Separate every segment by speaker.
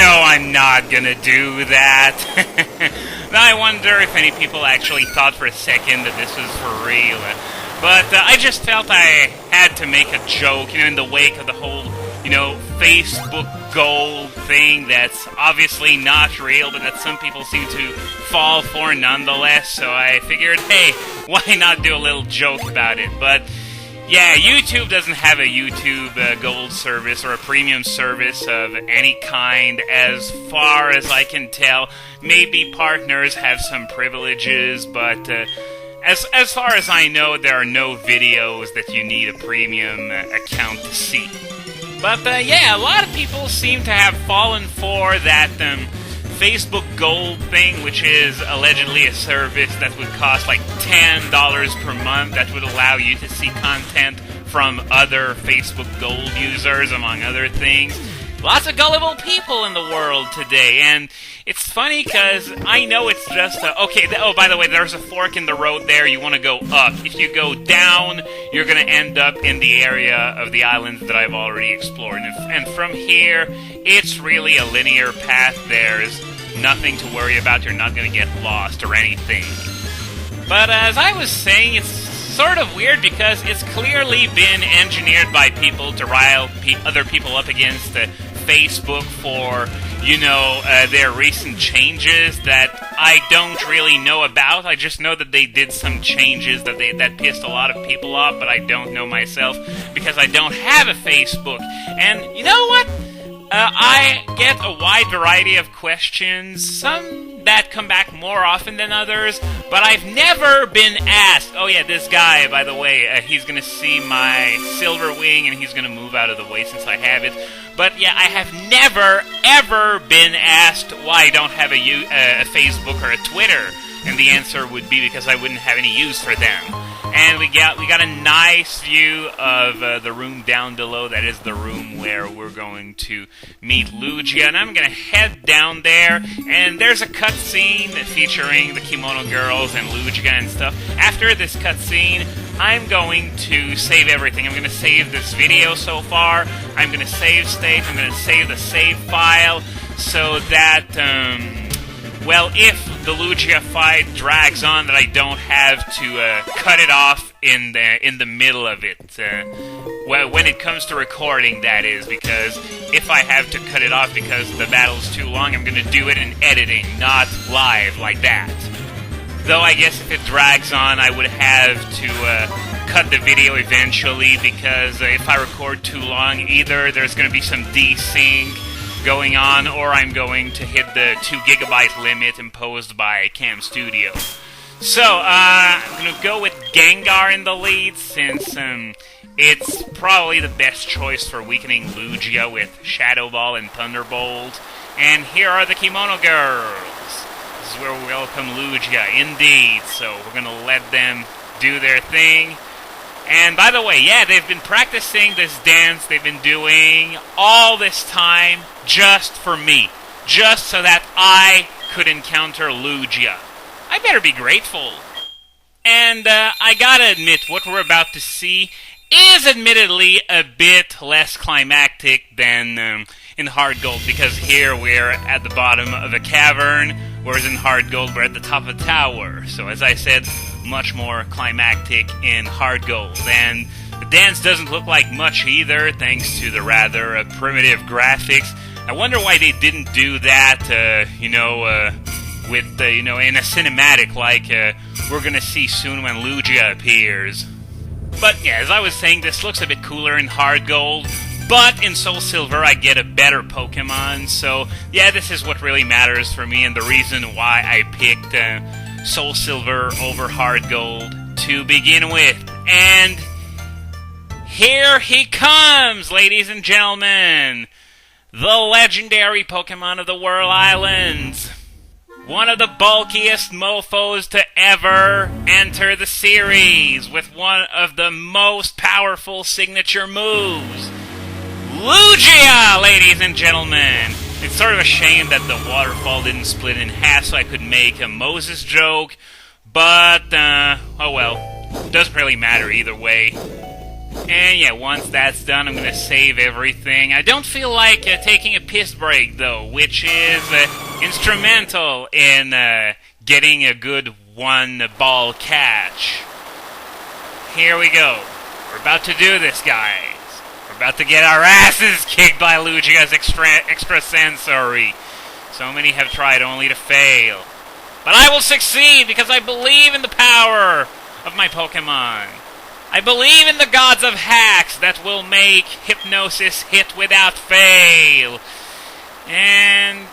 Speaker 1: No, I'm not gonna do that. Now I wonder if any people actually thought for a second that this was for real. But I just felt I had to make a joke, in the wake of the whole, Facebook gold thing that's obviously not real, but that some people seem to fall for nonetheless. So I figured, hey, why not do a little joke about it? But yeah, YouTube doesn't have a YouTube gold service or a premium service of any kind as far as I can tell. Maybe partners have some privileges, but as far as I know, there are no videos that you need a premium account to see. But yeah, a lot of people seem to have fallen for that Facebook Gold thing, which is allegedly a service that would cost like $10 per month that would allow you to see content from other Facebook Gold users, among other things. Lots of gullible people in the world today, and it's funny because I know it's just by the way, there's a fork in the road there. You want to go up. If you go down, you're going to end up in the area of the islands that I've already explored. And from here, it's really a linear path. There's nothing to worry about. You're not going to get lost or anything. But as I was saying, it's sort of weird because it's clearly been engineered by people to rile other people up against Facebook for, their recent changes that I don't really know about. I just know that they did some changes that pissed a lot of people off, but I don't know myself because I don't have a Facebook. And you know what? I get a wide variety of questions, some that come back more often than others, but I've never been asked, oh yeah, this guy, by the way, he's gonna see my silver wing and he's gonna move out of the way since I have it. But yeah, I have never, ever been asked why I don't have a Facebook or a Twitter, and the answer would be because I wouldn't have any use for them. And we got a nice view of the room down below. That is the room where we're going to meet Lugia, and I'm going to head down there, and there's a cutscene featuring the Kimono Girls and Lugia and stuff. After this cutscene, I'm going to save everything. I'm going to save this video so far. I'm going to save state. I'm going to save the save file so that, if the Lugia fight drags on, that I don't have to cut it off in the middle of it. When it comes to recording, that is, because if I have to cut it off because the battle's too long, I'm going to do it in editing, not live like that. Though I guess if it drags on, I would have to cut the video eventually, because if I record too long, either there's going to be some desync going on, or I'm going to hit the 2 GB limit imposed by Cam Studio. So, I'm going to go with Gengar in the lead, since it's probably the best choice for weakening Lugia with Shadow Ball and Thunderbolt. And here are the Kimono Girls. This is where we welcome Lugia, indeed. So, we're going to let them do their thing. And by the way, yeah, they've been practicing this dance they've been doing all this time just for me. Just so that I could encounter Lugia. I better be grateful. And I gotta admit, what we're about to see is admittedly a bit less climactic than in Hard Gold, because here we're at the bottom of a cavern, whereas in Hard Gold we're at the top of a tower. So as I said, much more climactic in Hard Gold. And the dance doesn't look like much either, thanks to the rather primitive graphics. I wonder why they didn't do that, in a cinematic like we're gonna see soon when Lugia appears. But yeah, as I was saying, this looks a bit cooler in Hard Gold, but in Soul Silver I get a better Pokemon, so yeah, this is what really matters for me, and the reason why I picked Soul Silver over Hard Gold to begin with. And here he comes, ladies and gentlemen! The legendary Pokemon of the Whirl Islands! One of the bulkiest mofos to ever enter the series, with one of the most powerful signature moves. Lugia, ladies and gentlemen! It's sort of a shame that the waterfall didn't split in half so I could make a Moses joke, but, oh well. Doesn't really matter either way. And yeah, once that's done, I'm gonna save everything. I don't feel like taking a piss break, though, which is instrumental in getting a good one-ball catch. Here we go. We're about to do this, guys. We're about to get our asses kicked by Lugia's extrasensory. So many have tried only to fail. But I will succeed because I believe in the power of my Pokémon. I believe in the gods of hacks that will make hypnosis hit without fail. And...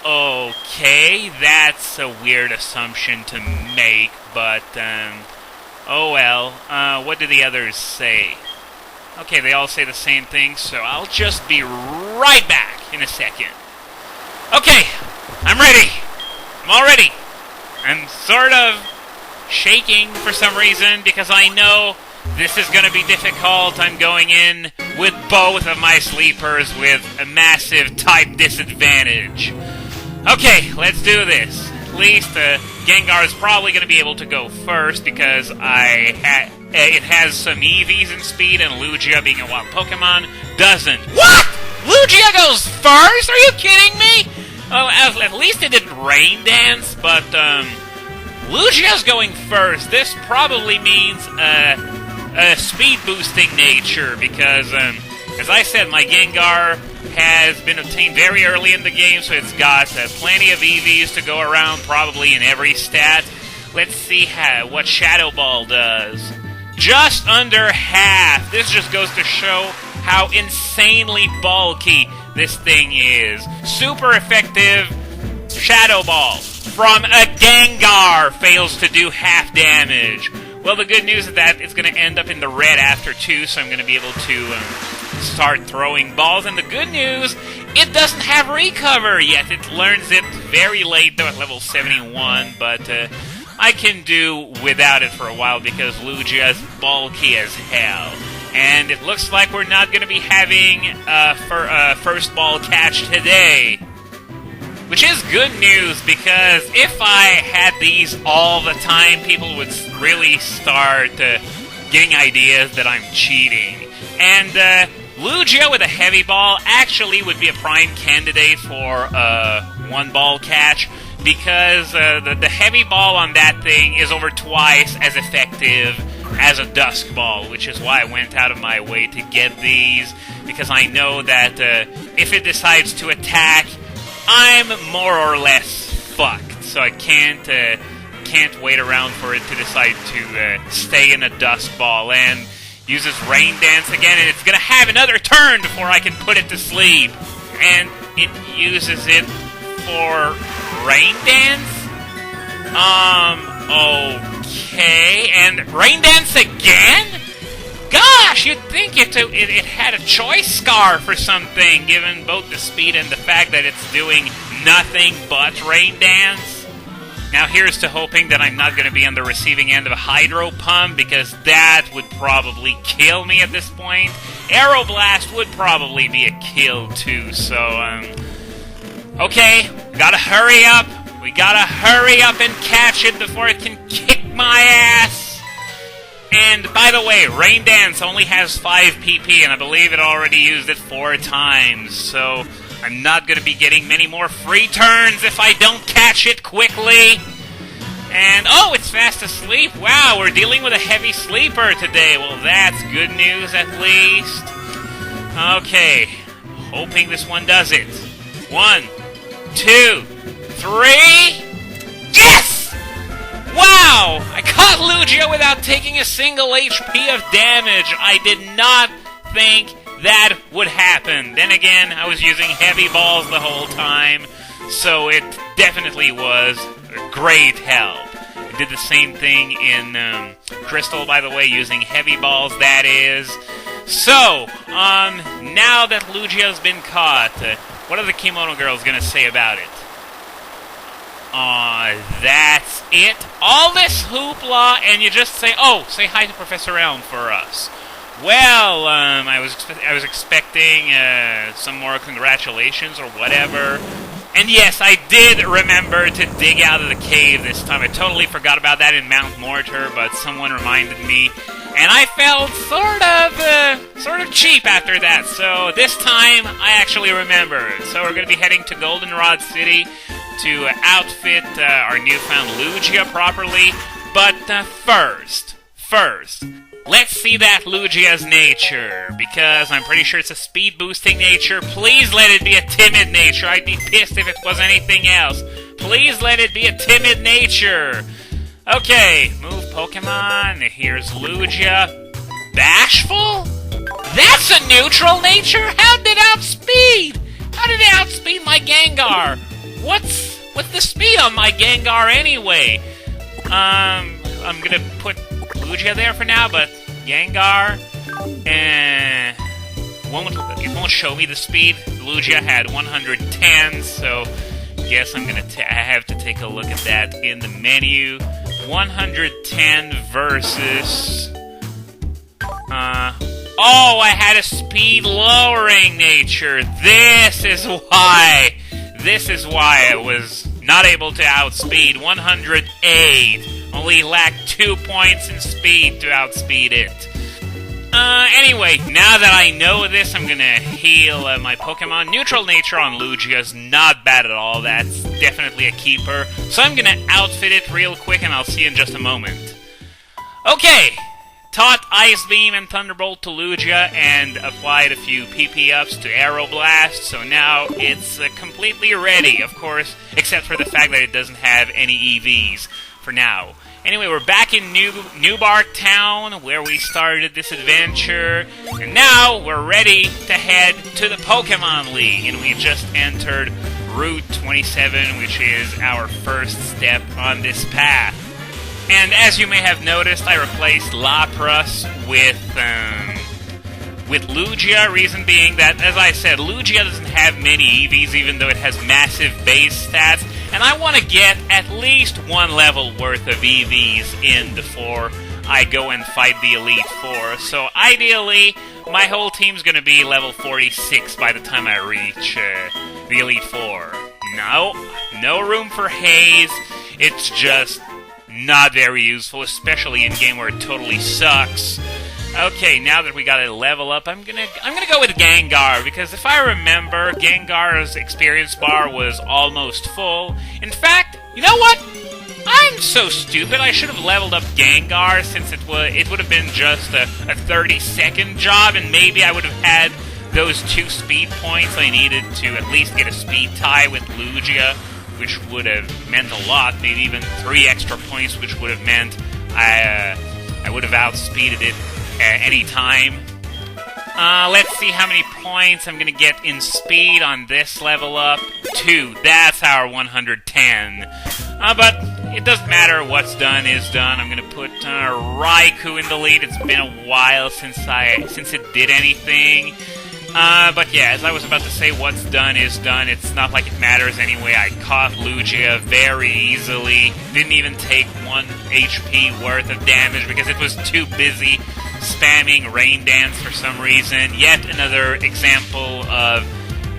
Speaker 1: okay, that's a weird assumption to make, but, oh well. What do the others say? Okay, they all say the same thing, so I'll just be right back in a second. Okay, I'm ready. I'm all ready. I'm sort of shaking for some reason because I know this is going to be difficult. I'm going in with both of my sleepers with a massive type disadvantage. Okay, let's do this. At least Gengar is probably going to be able to go first because it has some EVs in speed, and Lugia, being a wild Pokemon, doesn't. What? Lugia goes first? Are you kidding me? Oh, at least it didn't rain dance, but Lugia's going first. This probably means a speed boosting nature because, as I said, my Gengar has been obtained very early in the game, so it's got plenty of EVs to go around, probably in every stat. Let's see what Shadow Ball does. Just under half. This just goes to show how insanely bulky this thing is. Super effective Shadow Ball from a Gengar fails to do half damage. Well, the good news is that it's going to end up in the red after 2, so I'm going to be able to start throwing balls. And the good news, it doesn't have recover yet. It learns it very late, though, at level 71, but I can do without it for a while because Lugia is bulky as hell. And it looks like we're not going to be having a first ball catch today. Which is good news, because if I had these all the time, people would really start getting ideas that I'm cheating. And Lugia with a heavy ball actually would be a prime candidate for a one-ball catch, because the heavy ball on that thing is over twice as effective as a Dusk Ball, which is why I went out of my way to get these, because I know that if it decides to attack, I'm more or less fucked, so I can't wait around for it to decide to stay in a Dusk Ball, and uses Rain Dance again, and it's gonna have another turn before I can put it to sleep. And it uses it for Rain Dance? Okay, and Rain Dance again? Gosh, you'd think it had a choice scarf or something, given both the speed and the fact that it's doing nothing but Rain Dance. Now here's to hoping that I'm not going to be on the receiving end of a Hydro Pump, because that would probably kill me at this point. Aeroblast would probably be a kill too, so, okay, gotta hurry up. We gotta hurry up and catch it before it can kick my ass. And, by the way, Rain Dance only has 5 PP, and I believe it already used it 4 times, so I'm not going to be getting many more free turns if I don't catch it quickly. And, oh, it's fast asleep. Wow, we're dealing with a heavy sleeper today. Well, that's good news, at least. Okay, hoping this one does it. 1, 2, 3... Yes! Wow! I caught Lugia without taking a single HP of damage. I did not think that would happen. Then again, I was using heavy balls the whole time, so it definitely was a great help. I did the same thing in Crystal, by the way, using heavy balls, that is. So, now that Lugia's been caught, what are the Kimono girls gonna say about it? That's it? All this hoopla, and you just say, oh, say hi to Professor Elm for us. Well, I was expecting some more congratulations or whatever. And yes, I did remember to dig out of the cave this time. I totally forgot about that in Mount Mortar, but someone reminded me. And I felt sort of cheap after that, so this time I actually remembered. So we're going to be heading to Goldenrod City to outfit our newfound Lugia properly. But first, let's see that Lugia's nature, because I'm pretty sure it's a speed-boosting nature. Please let it be a timid nature. I'd be pissed if it was anything else. Please let it be a timid nature. Okay, move Pokemon. Here's Lugia. Bashful? That's a neutral nature? How did it outspeed? How did it outspeed my Gengar? What's the speed on my Gengar anyway? I'm gonna put Lugia there for now, but Gengar, it won't show me the speed. Lugia had 110, so guess I have to take a look at that in the menu. 110 versus... oh, I had a speed lowering nature. This is why I was not able to outspeed. 108. Only lacked 2 points in speed to outspeed it. Anyway, now that I know this, I'm gonna heal my Pokemon. Neutral nature on Lugia is not bad at all. That's definitely a keeper. So I'm gonna outfit it real quick, and I'll see you in just a moment. Okay, taught Ice Beam and Thunderbolt to Lugia, and applied a few PP ups to Aeroblast, so now it's completely ready, of course, except for the fact that it doesn't have any EVs for now. Anyway, we're back in New Bark Town, where we started this adventure, and now we're ready to head to the Pokémon League, and we just entered Route 27, which is our first step on this path. And as you may have noticed, I replaced Lapras with Lugia, reason being that, as I said, Lugia doesn't have many EVs, even though it has massive base stats, and I want to get at least one level worth of EVs in before I go and fight the Elite Four. So ideally, my whole team's going to be level 46 by the time I reach the Elite Four. No room for Haze. It's just not very useful, especially in game where it totally sucks. Okay, now that we got a level up, I'm gonna go with Gengar, because if I remember, Gengar's experience bar was almost full. In fact, you know what? I'm so stupid, I should have leveled up Gengar, since it would have been just a 30-second job, and maybe I would have had those 2 speed points I needed to at least get a speed tie with Lugia, which would have meant a lot, maybe even 3 extra points, which would have meant I would have outspeeded it any time. Let's see how many points I'm going to get in speed on this level up. 2. That's our 110. But it doesn't matter. What's done is done. I'm going to put Raikou in the lead. It's been a while since it did anything. But yeah, as I was about to say, what's done is done. It's not like it matters anyway. I caught Lugia very easily. Didn't even take 1 HP worth of damage because it was too busy spamming Rain Dance for some reason. Yet another example of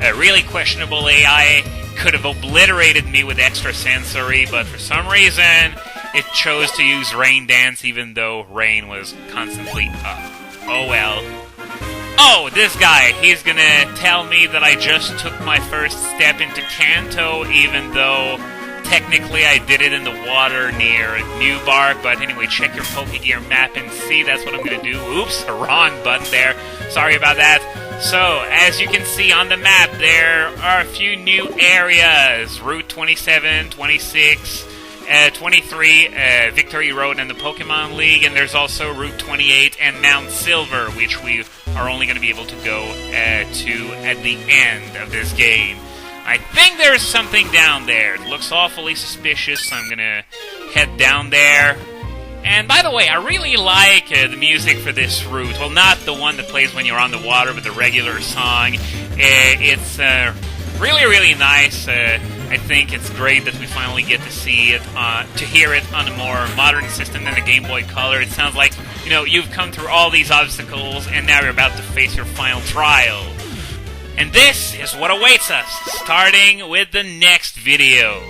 Speaker 1: a really questionable AI. Could have obliterated me with Extra Sensory, but for some reason it chose to use Rain Dance even though Rain was constantly up. Oh well. Oh, this guy, he's gonna tell me that I just took my first step into Kanto, even though technically I did it in the water near New Bark. But anyway, check your Pokegear map and see, that's what I'm gonna do. Oops, wrong button there. Sorry about that. So, as you can see on the map, there are a few new areas. Route 27, 26, 23, Victory Road and the Pokemon League, and there's also Route 28 and Mount Silver, which we are only going to be able to go to at the end of this game. I think there's something down there. It looks awfully suspicious, so I'm going to head down there. And by the way, I really like the music for this route. Well, not the one that plays when you're on the water, but the regular song. It's really, really nice. I think it's great that we finally get to see it, to hear it on a more modern system than the Game Boy Color. It sounds like, you know, you've come through all these obstacles, and now you're about to face your final trial. And this is what awaits us, starting with the next video.